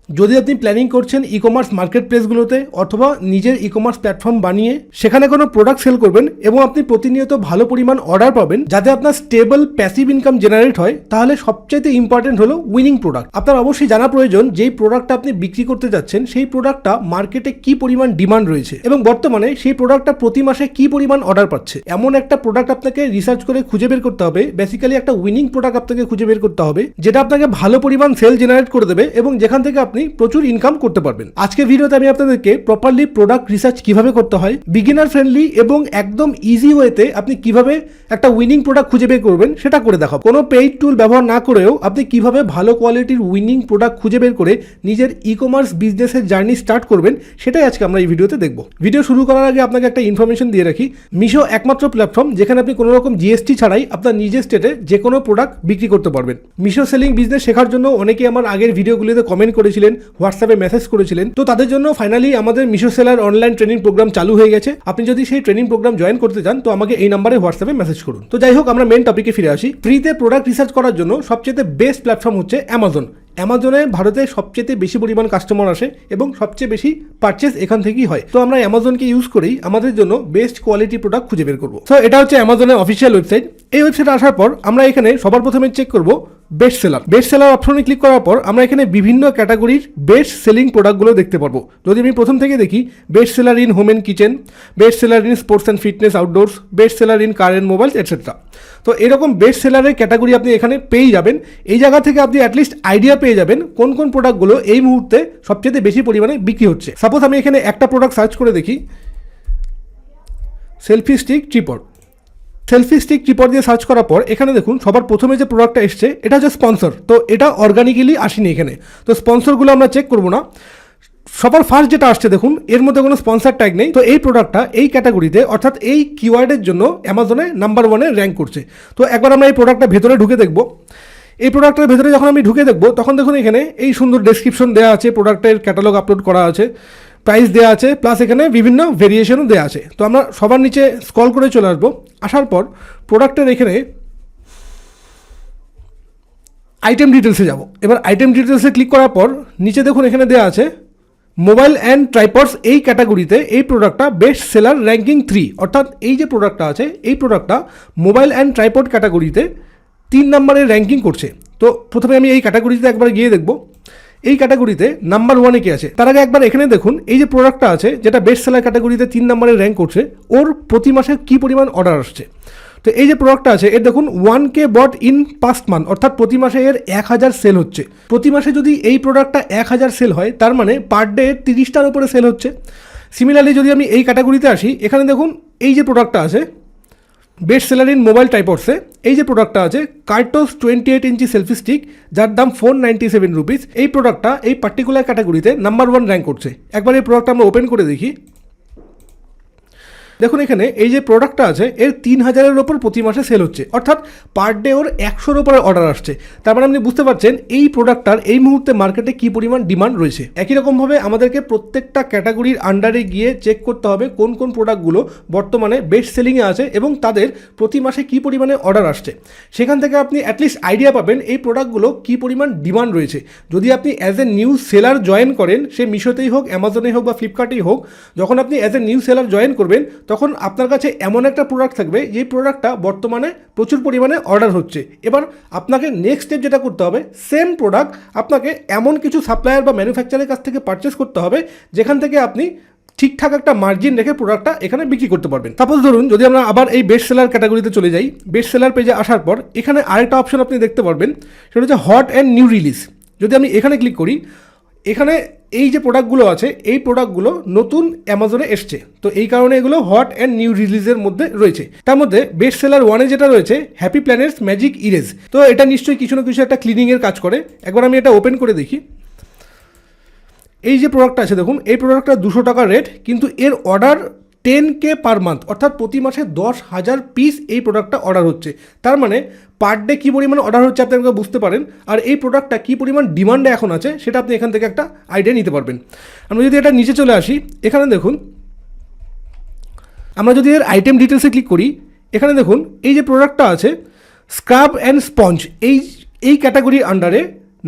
যদি আপনি প্ল্যানিং করছেন ই কমার্স মার্কেট প্লেসগুলোতে অথবা নিজের ই কমার্স প্ল্যাটফর্ম বানিয়ে সেখানে কোনো প্রোডাক্ট সেল করবেন এবং আপনি প্রতিনিয়ত ভালো পরিমাণ অর্ডার পাবেন যাতে আপনার স্টেবল প্যাসিভ ইনকাম জেনারেট হয়, তাহলে সবচাইতে ইম্পর্টেন্ট হলো উইনিং প্রোডাক্ট। আপনার অবশ্যই জানা প্রয়োজন যেই প্রোডাক্টটা আপনি বিক্রি করতে যাচ্ছেন সেই প্রোডাক্টটা মার্কেটে কি পরিমাণ ডিমান্ড রয়েছে এবং বর্তমানে সেই প্রোডাক্টটা প্রতি মাসে কি পরিমাণ অর্ডার পাচ্ছে। এমন একটা প্রোডাক্ট আপনাকে রিসার্চ করে খুঁজে বের করতে হবে, বেসিক্যালি একটা উইনিং প্রোডাক্ট আপনাকে খুঁজে বের করতে হবে যেটা আপনাকে ভালো পরিমাণ সেল জেনারেট করে দেবে এবং যেখান থেকে আপনি প্রচুর ইনকাম করতে পারবেন। আজকের ভিডিওতে আমি আপনাদেরকে প্রপারলি প্রোডাক্ট রিসার্চ কিভাবে করতে হয়, বিগিনার ফ্রেন্ডলি এবং একদম ইজি ওয়েতে আপনি কিভাবে একটা উইনিং প্রোডাক্ট খুঁজে বের করবেন সেটা করে দেখাবো। কোনো পেইড টুল ব্যবহার না করেও আপনি কিভাবে ভালো কোয়ালিটির উইনিং প্রোডাক্ট খুঁজে বের করে নিজের ই কমার্স বিজনেসের জার্নি স্টার্ট করবেন, সেটাই আজকে আমরা এই ভিডিওতে দেখব। ভিডিও শুরু করার আগে আপনাকে একটা ইনফরমেশন দিয়ে রাখি, মিশো একমাত্র প্ল্যাটফর্ম যেখানে আপনি কোনো রকম জিএসটি ছাড়াই আপনার নিজের স্টেটে যে কোনো প্রোডাক্ট বিক্রি করতে পারবেন। মিশো সেলিং বিজনেস শেখার জন্য অনেকেই আমার আগের ভিডিওগুলিতে কমেন্ট করেছিলেন, হোয়াটসঅ্যাপে মেসেজ করেছিলেন, তো তাদের জন্য ফাইনালি আমাদের Meesho seller online training program চালু হয়ে গেছে। আপনি যদি সেই ট্রেনিং প্রোগ্রাম জয়েন করতে চান তো আমাকে এই নাম্বারে হোয়াটসঅ্যাপে মেসেজ করুন। তো যাই হোক, আমরা মেন টপিকে ফিরে আসি। ফ্রিতে প্রোডাক্ট রিসার্চ করার জন্য সবচেয়ে বেস্ট প্ল্যাটফর্ম হচ্ছে অ্যামাজন। অ্যামাজনে ভারতে সবচেয়ে বেশি পরিমাণ কাস্টমার আসে এবং সবচেয়ে বেশি পারচেস এখান থেকেই হয়। তো আমরা অ্যামাজনকে ইউজ করেই আমাদের জন্য বেস্ট কোয়ালিটি প্রোডাক্ট খুঁজে বের করবো। তো এটা হচ্ছে অ্যামাজনের অফিসিয়াল ওয়েবসাইট। এই ওয়েবসাইটে আসার পর আমরা এখানে সবার প্রথমে চেক করব বেস্ট সেলার। বেস্ট সেলার অপশনে ক্লিক করার পর আমরা এখানে বিভিন্ন ক্যাটাগরির বেস্ট সেলিং প্রোডাক্টগুলো দেখতে পারবো। যদি আমি প্রথম থেকে দেখি, best seller in home and kitchen, best seller in sports and fitness outdoors, best seller in car and mobiles etcetera. তো এরকম বেস্ট সেলারের ক্যাটাগরি আপনি এখানে পেয়ে যাবেন। এই জায়গা থেকে আপনি অ্যাটলিস্ট আইডিয়া পেয়ে যাবেন কোন কোন প্রোডাক্টগুলো এই মুহূর্তে সবচেয়ে বেশি পরিমাণে বিক্রি হচ্ছে। সাপোজ আমি এখানে একটা প্রোডাক্ট সার্চ করে দেখি, selfie stick tripped. Selfie stick tripped দিয়ে সার্চ করার পর এখানে দেখুন সবার প্রথমে যে প্রোডাক্টটা এসছে এটা হচ্ছে স্পন্সর। তো এটা অর্গানিক্যালি আসেনি এখানে, তো স্পন্সরগুলো আমরা চেক করবো না। সবার ফার্স্ট যেটা আসছে দেখুন, এর মধ্যে কোনো স্পন্সর ট্যাগ নেই। তো এই প্রোডাক্টটা এই ক্যাটাগরিতে অর্থাৎ এই কিওয়ার্ডের জন্য অ্যামাজনে নাম্বার 1-এ র্যাঙ্ক করছে। তো একবার আমরা এই প্রোডাক্টটা ভেতরে ঢুকে দেখব। এই প্রোডাক্টের ভেতরে যখন আমি ঢুকে দেখব তখন দেখুন এখানে এই সুন্দর ডেসক্রিপশন দেওয়া আছে, প্রোডাক্টের ক্যাটালগ আপলোড করা আছে, প্রাইস দেওয়া আছে, প্লাস এখানে বিভিন্ন ভেরিয়েশনও দেওয়া আছে। তো আমরা সবার নিচে স্ক্রল করে চলে আসবো। আসার পর প্রোডাক্টের এখানে আইটেম ডিটেলসে যাব। এবার আইটেম ডিটেলসে ক্লিক করার পর নিচে দেখুন এখানে দেওয়া আছে মোবাইল অ্যান্ড ট্রাইপডস। এই ক্যাটাগরিতে এই প্রোডাক্টটা বেস্ট সেলার র্যাঙ্কিং 3, অর্থাৎ এই যে প্রোডাক্টটা আছে এই প্রোডাক্টটা মোবাইল অ্যান্ড ট্রাইপড ক্যাটাগরিতে 3 নম্বরে র্যাঙ্কিং করছে। তো প্রথমে আমি এই ক্যাটাগরিতে একবার গিয়ে দেখব এই ক্যাটাগরিতে নাম্বার 1-এ কে আছে। তার আগে একবার এখানে দেখুন এই যে প্রোডাক্টটা আছে যেটা বেস্ট সেলার ক্যাটাগরিতে 3 নম্বরে র্যাঙ্ক করছে, ওর প্রতি মাসে কী পরিমাণ অর্ডার আসছে। তো এই যে প্রোডাক্টটা আছে এর দেখুন 1K bot in past month, অর্থাৎ প্রতি মাসে এর 1000 সেল হচ্ছে। প্রতি মাসে যদি এই প্রোডাক্টটা 1000 সেল হয় তার মানে পার ডে 30টার উপরে সেল হচ্ছে। সিমিলারলি যদি আমি এই ক্যাটাগরিতে আসি, এখানে দেখুন এই যে প্রোডাক্টটা আছে বেস্ট সেলার ইন মোবাইল টাইপডসে, এই যে প্রোডাক্টটা আছে কার্টোস 28 ইঞ্চি সেলফি স্টিক যার দাম 497 রুপিস, এই প্রোডাক্টটা এই পার্টিকুলার ক্যাটাগরিতে নাম্বার 1 র্যাঙ্ক করছে। একবার এই প্রোডাক্টটা আমরা ওপেন করে দেখি। দেখুন এখানে এই যে প্রোডাক্টটা আছে এর 3000-এর ওপর প্রতি মাসে সেল হচ্ছে, অর্থাৎ পার ডে ওর 100-র উপরে অর্ডার আসছে। তার মানে আপনি বুঝতে পারছেন এই প্রোডাক্টটার এই মুহূর্তে মার্কেটে কী পরিমাণ ডিমান্ড রয়েছে। একই রকমভাবে আমাদেরকে প্রত্যেকটা ক্যাটাগরির আন্ডারে গিয়ে চেক করতে হবে কোন কোন প্রোডাক্টগুলো বর্তমানে বেস্ট সেলিংয়ে আছে এবং তাদের প্রতি মাসে কী পরিমাণে অর্ডার আসছে। সেখান থেকে আপনি অ্যাটলিস্ট আইডিয়া পাবেন এই প্রোডাক্টগুলো কী পরিমাণ ডিমান্ড রয়েছে। যদি আপনি as a new seller join করেন, সে মিশোতেই হোক, অ্যামাজনেই হোক বা ফ্লিপকার্টেই হোক, যখন আপনি as a new seller join করবেন তখন আপনার কাছে এমন একটা প্রোডাক্ট থাকবে যে প্রোডাক্টটা বর্তমানে প্রচুর পরিমাণে অর্ডার হচ্ছে। এবার আপনাকে নেক্সট স্টেপ যেটা করতে হবে, সেম প্রোডাক্ট আপনাকে এমন কিছু সাপ্লায়ার বা ম্যানুফ্যাকচারের কাছ থেকে পারচেস করতে হবে যেখান থেকে আপনি ঠিকঠাক একটা মার্জিন রেখে প্রোডাক্টটা এখানে বিক্রি করতে পারবেন। সাপোজ ধরুন যদি আমরা আবার এই বেস্ট সেলার ক্যাটাগরিতে চলে যাই, বেস্ট সেলার পেজে আসার পর এখানে আরেকটা অপশন আপনি দেখতে পারবেন, সেটা হচ্ছে হট অ্যান্ড নিউ রিলিজ। যদি আমি এখানে ক্লিক করি, এখানে এই যে প্রোডাক্টগুলো আছে এই প্রোডাক্টগুলো নতুন অ্যামাজনে এসছে, তো এই কারণে এগুলো হট অ্যান্ড নিউ রিলিজের মধ্যে রয়েছে। তার মধ্যে বেস্ট সেলার 1-এ যেটা রয়েছে হ্যাপি প্ল্যানেটস ম্যাজিক ইরেজ, তো এটা নিশ্চয়ই কিছু না কিছু একটা ক্লিনিংয়ের কাজ করে। একবার আমি এটা ওপেন করে দেখি। এই যে প্রোডাক্টটা আছে দেখুন এই প্রোডাক্টটা 200 টাকা রেট, কিন্তু এর অর্ডার 10K পার মান্থ, অর্থাৎ প্রতি মাসে 10,000 পিস এই প্রোডাক্টটা অর্ডার হচ্ছে। তার মানে পার ডে কী পরিমাণ অর্ডার হচ্ছে আপনি আমাকে বুঝতে পারেন, আর এই প্রোডাক্টটা কী পরিমাণ ডিমান্ডে এখন আছে সেটা আপনি এখান থেকে একটা আইডিয়া নিতে পারবেন। আমরা যদি এটা নিচে চলে আসি, এখানে দেখুন আমরা যদি এর আইটেম ডিটেলসে ক্লিক করি, এখানে দেখুন এই যে প্রোডাক্টটা আছে স্ক্রাব অ্যান্ড স্পঞ্জ, এই ক্যাটাগরির আন্ডারে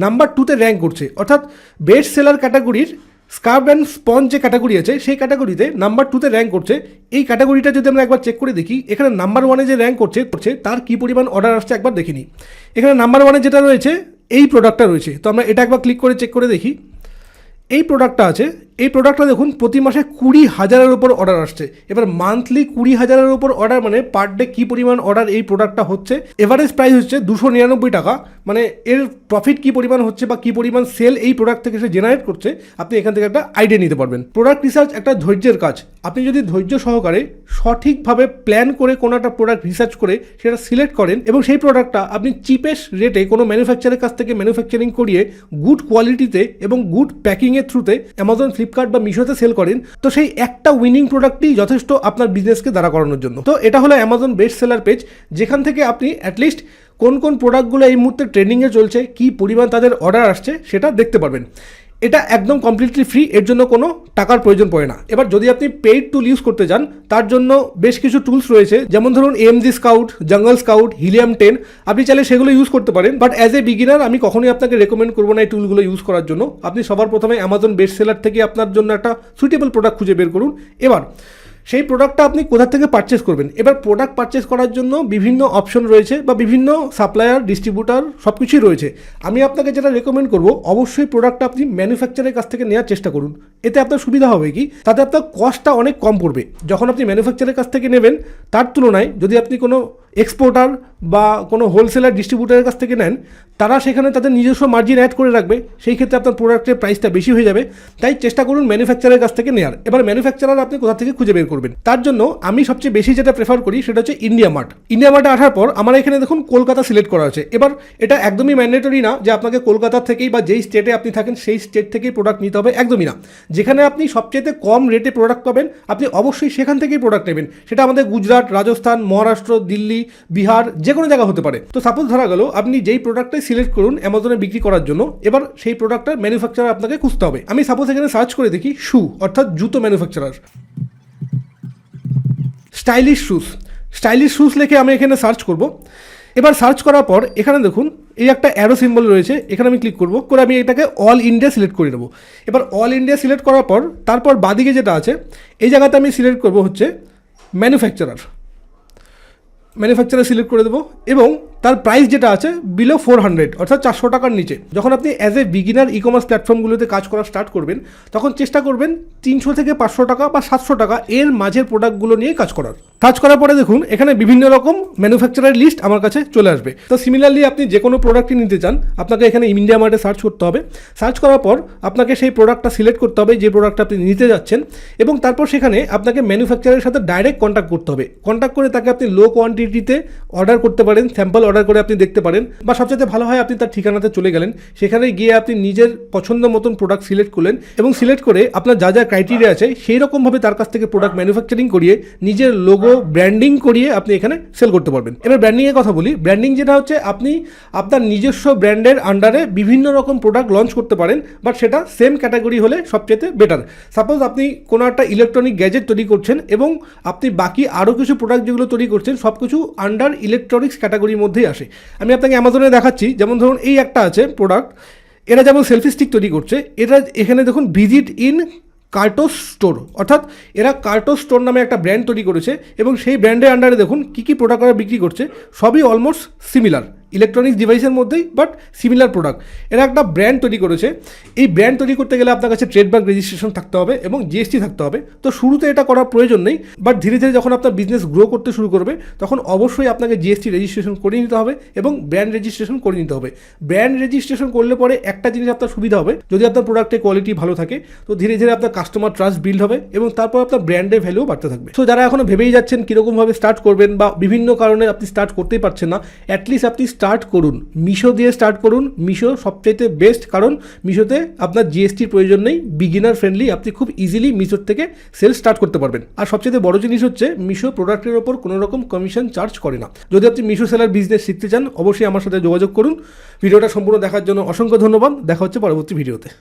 নাম্বার 2-তে র্যাঙ্ক করছে, অর্থাৎ বেস্ট সেলার ক্যাটাগরির স্কার্ফ অ্যান্ড স্পঞ্জ যে ক্যাটাগরি আছে সেই ক্যাটাগরিতে নাম্বার 2-তে র্যাঙ্ক করছে। এই ক্যাটাগরিটা যদি আমরা একবার চেক করে দেখি, এখানে নাম্বার 1-এ যে র্যাঙ্ক করছে তার কী পরিমাণ অর্ডার আসছে একবার দেখে নিই। এখানে নাম্বার 1-এ যেটা রয়েছে এই প্রোডাক্টটা রয়েছে, তো আমরা এটা একবার ক্লিক করে চেক করে দেখি। এই প্রোডাক্টটা আছে, এই প্রোডাক্টটা দেখুন প্রতি মাসে 20,000-এর উপর অর্ডার আসছে। এবার মান্থলি 20,000-এর উপর অর্ডার মানে পার ডে কী পরিমাণ অর্ডার এই প্রোডাক্টটা হচ্ছে। এভারেজ প্রাইস হচ্ছে 299 টাকা, মানে এর প্রফিট কী পরিমাণ হচ্ছে বা কী পরিমাণ সেল এই প্রোডাক্ট থেকে সে জেনারেট করছে, আপনি এখান থেকে একটা আইডিয়া নিতে পারবেন। প্রোডাক্ট রিসার্চ একটা ধৈর্যের কাজ। আপনি যদি ধৈর্য সহকারে সঠিকভাবে প্ল্যান করে কোনো একটা প্রোডাক্ট রিসার্চ করে সেটা সিলেক্ট করেন এবং সেই প্রোডাক্টটা আপনি চিপেস্ট রেটে কোনো ম্যানুফ্যাকচারের কাছ থেকে ম্যানুফ্যাকচারিং করিয়ে গুড কোয়ালিটিতে এবং গুড প্যাকিংয়ের থ্রুতে অ্যামাজন, ফ্লিপকার্ট বা মিশোতে সেল করেন, তো সেই একটা উইনিং প্রোডাক্টই যথেষ্ট আপনার বিজনেসকে দাঁড়া করানোর জন্য। তো এটা হলো অ্যামাজন বেস্ট সেলার পেজ, যেখান থেকে আপনি অ্যাটলিস্ট কোন কোন প্রোডাক্টগুলো এই মুহূর্তে ট্রেন্ডিংয়ে চলছে, কী পরিমাণ তাদের অর্ডার আসছে সেটা দেখতে পারবেন। এটা একদম কমপ্লিটলি ফ্রি, এর জন্য কোনো টাকার প্রয়োজন পড়ে না। এবার যদি আপনি পেইড টুল ইউজ করতে চান, তার জন্য বেশ কিছু টুলস রয়েছে, যেমন ধরুন AMG স্কাউট, জঙ্গল স্কাউট, হিলিয়াম 10, আপনি চাইলে সেগুলো ইউজ করতে পারেন। বাট অ্যাজ এ বিগিনার আমি কখনোই আপনাকে রেকমেন্ড করবো না এই টুলগুলো ইউজ করার জন্য। আপনি সবার প্রথমে অ্যামাজন বেস্ট সেলার থেকে আপনার জন্য একটা সুইটেবল প্রোডাক্ট খুঁজে বের করুন। এবার সেই প্রোডাক্টটা আপনি কোথা থেকে পারচেস করবেন। এবার প্রোডাক্ট পারচেস করার জন্য বিভিন্ন অপশন রয়েছে বা বিভিন্ন সাপ্লায়ার, ডিস্ট্রিবিউটার সব কিছুই রয়েছে। আমি আপনাকে যেটা রেকমেন্ড করবো, অবশ্যই প্রোডাক্টটা আপনি ম্যানুফ্যাকচারের কাছ থেকে নেওয়ার চেষ্টা করুন। এতে আপনার সুবিধা হবে কি, তাতে আপনার কস্টটা অনেক কম পড়বে। যখন আপনি ম্যানুফ্যাকচারের কাছ থেকে নেবেন তার তুলনায় যদি আপনি কোনো এক্সপোর্টার বা কোনো হোলসেলার, ডিস্ট্রিবিউটারের কাছ থেকে নেন, তারা সেখানে তাদের নিজস্ব মার্জিন অ্যাড করে রাখবে, সেই ক্ষেত্রে আপনার প্রোডাক্টের প্রাইসটা বেশি হয়ে যাবে। তাই চেষ্টা করুন ম্যানুফ্যাকচারের কাছ থেকে নেওয়ার। এবার ম্যানুফ্যাকচারার আপনি কোথা থেকে খুঁজে বের করবেন, তার জন্য আমি সবচেয়ে বেশি যেটা প্রেফার করি সেটা হচ্ছে ইন্ডিয়া মার্ট। ইন্ডিয়া মার্টে আসার পর আমার এখানে দেখুন কলকাতা সিলেক্ট করা আছে। এবার এটা একদমই ম্যান্ডেটরি না যে আপনাকে কলকাতা থেকেই বা যেই স্টেটে আপনি থাকেন সেই স্টেট থেকেই প্রোডাক্ট নিতে হবে, একদমই না। যেখানে আপনি সবচেয়ে কম রেটে প্রোডাক্ট পাবেন আপনি অবশ্যই সেখান থেকেই প্রোডাক্ট নেবেন। সেটা আমাদের গুজরাট, রাজস্থান, মহারাষ্ট্র, দিল্লি, বিহার, যে কোনো জায়গা হতে পারে। তো সাপোজ ধরা গেল আপনি যেই প্রোডাক্টটাই সিলেক্ট করুন অ্যামাজনে বিক্রি করার জন্য, এবার সেই প্রোডাক্টটার ম্যানুফ্যাকচারার আপনাকে খুঁজতে হবে। আমি সাপোজ এখানে সার্চ করে দেখি শু, অর্থাৎ জুতো ম্যানুফ্যাকচারার, স্টাইলিশ শুজ লিখে আমি এখানে সার্চ করব। এবার সার্চ করার পর এখানে দেখুন এই একটা অ্যারো সিম্বল রয়েছে, এখানে আমি ক্লিক করব, করে আমি এটাকে অল ইন্ডিয়া সিলেক্ট করে নেব। এবার অল ইন্ডিয়া সিলেক্ট করার পর তারপর বাদিকে যেটা আছে এই জায়গাতে আমি সিলেক্ট করব হচ্ছে ম্যানুফ্যাকচারার সিলেক্ট করে দেবো এবং তার প্রাইস যেটা আছে বিলো 400, অর্থাৎ 400 টাকার নিচে। যখন আপনি as a beginner e commerce প্ল্যাটফর্মগুলোতে কাজ করা স্টার্ট করবেন তখন চেষ্টা করবেন 300 থেকে 500 টাকা বা 700 টাকা এর মাঝের প্রোডাক্টগুলো নিয়ে কাজ করার। কাজ করার পরে দেখুন এখানে বিভিন্ন রকম ম্যানুফ্যাকচারার লিস্ট আমার কাছে চলে আসবে। তো সিমিলারলি আপনি যে কোনো প্রোডাক্টই নিতে চান আপনাকে এখানে ইন্ডিয়া মার্টে সার্চ করতে হবে। সার্চ করার পর আপনাকে সেই প্রোডাক্টটা সিলেক্ট করতে হবে যে প্রোডাক্টটা আপনি নিতে যাচ্ছেন এবং তারপর সেখানে আপনাকে ম্যানুফ্যাকচারের সাথে ডাইরেক্ট কন্ট্যাক্ট করতে হবে। কন্ট্যাক্ট করে তাকে আপনি লো কোয়ান্টিটিতে অর্ডার করতে পারেন, স্যাম্পল অর্ডার করে আপনি দেখতে পারেন, বা সবচেয়ে ভালো হয় আপনি তার ঠিকানাতে চলে গেলেন, সেখানে গিয়ে আপনি নিজের পছন্দ মতন প্রোডাক্ট সিলেক্ট করলেন এবং সিলেক্ট করে আপনার যা যা ক্রাইটেরিয়া আছে সেই রকমভাবে তার কাছ থেকে প্রোডাক্ট ম্যানুফ্যাকচারিং করিয়ে নিজের লোগো ব্র্যান্ডিং করিয়ে আপনি এখানে সেল করতে পারবেন। এবার ব্র্যান্ডিংয়ের কথা বলি। ব্র্যান্ডিং যেটা হচ্ছে আপনি আপনার নিজস্ব ব্র্যান্ডের আন্ডারে বিভিন্ন রকম প্রোডাক্ট লঞ্চ করতে পারেন, বাট সেটা সেম ক্যাটাগরি হলে সবচেয়ে বেটার। সাপোজ আপনি কোনো একটা ইলেকট্রনিক গ্যাজেট তৈরি করছেন এবং আপনি বাকি আরও কিছু প্রোডাক্ট যেগুলো তৈরি করছেন সব কিছু আন্ডার ইলেকট্রনিক্স ক্যাটাগরির মধ্যেই আসে। আমি আপনাকে অ্যামাজনে দেখাচ্ছি, যেমন ধরুন এই একটা আছে প্রোডাক্ট, এরা যেমন সেলফি স্টিক তৈরি করছে, এটা এখানে দেখুন ভিজিট ইন কার্টোস স্টোর, অর্থাৎ এরা কার্টোস স্টোর নামে একটা ব্র্যান্ড তৈরি করেছে এবং সেই ব্র্যান্ডের আন্ডারে দেখুন কী কী প্রোডাক্ট এরা বিক্রি করছে, সবই অলমোস্ট সিমিলার ইলেকট্রনিক্স ডিভাইসের মধ্যেই, বাট সিমিলার প্রোডাক্ট। এরা একটা ব্র্যান্ড তৈরি করেছে। এই ব্র্যান্ড তৈরি করতে গেলে আপনার কাছে ট্রেডমার্ক রেজিস্ট্রেশন থাকতে হবে এবং GST থাকতে হবে। তো শুরুতে এটা করার প্রয়োজন নেই, বাট ধীরে ধীরে যখন আপনার বিজনেস গ্রো করতে শুরু করবে তখন অবশ্যই আপনাকে GST রেজিস্ট্রেশন করে নিতে হবে এবং ব্র্যান্ড রেজিস্ট্রেশন করে নিতে হবে। ব্র্যান্ড রেজিস্ট্রেশন করলে পরে একটা জিনিস আপনার সুবিধা হবে, যদি আপনার প্রোডাক্টের কোয়ালিটি ভালো থাকে তো ধীরে ধীরে আপনার কাস্টমার ট্রাস্ট বিল্ড হবে এবং তারপর আপনার ব্র্যান্ডের ভ্যালু বাড়তে থাকবে। তো যারা এখনো ভেবেই যাচ্ছেন কীরকমভাবে স্টার্ট করবেন বা বিভিন্ন কারণে আপনি স্টার্ট করতেই পারছেন না, অ্যাটলিস্ট আপনি স্টার্ট করুন, মিশো দিয়ে স্টার্ট করুন। মিশো সবচাইতে বেস্ট, কারণ মিশোতে আপনার GSTর প্রয়োজন নেই, বিগিনার ফ্রেন্ডলি, আপনি খুব ইজিলি মিশোর থেকে সেল স্টার্ট করতে পারবেন। আর সবচেয়ে বড় জিনিস হচ্ছে মিশো প্রোডাক্টের ওপর কোনো রকম কমিশন চার্জ করে না। যদি আপনি মিশো সেলার বিজনেস শিখতে চান অবশ্যই আমার সাথে যোগাযোগ করুন। ভিডিওটা সম্পূর্ণ দেখার জন্য অসংখ্য ধন্যবাদ। দেখা হচ্ছে পরবর্তী ভিডিওতে।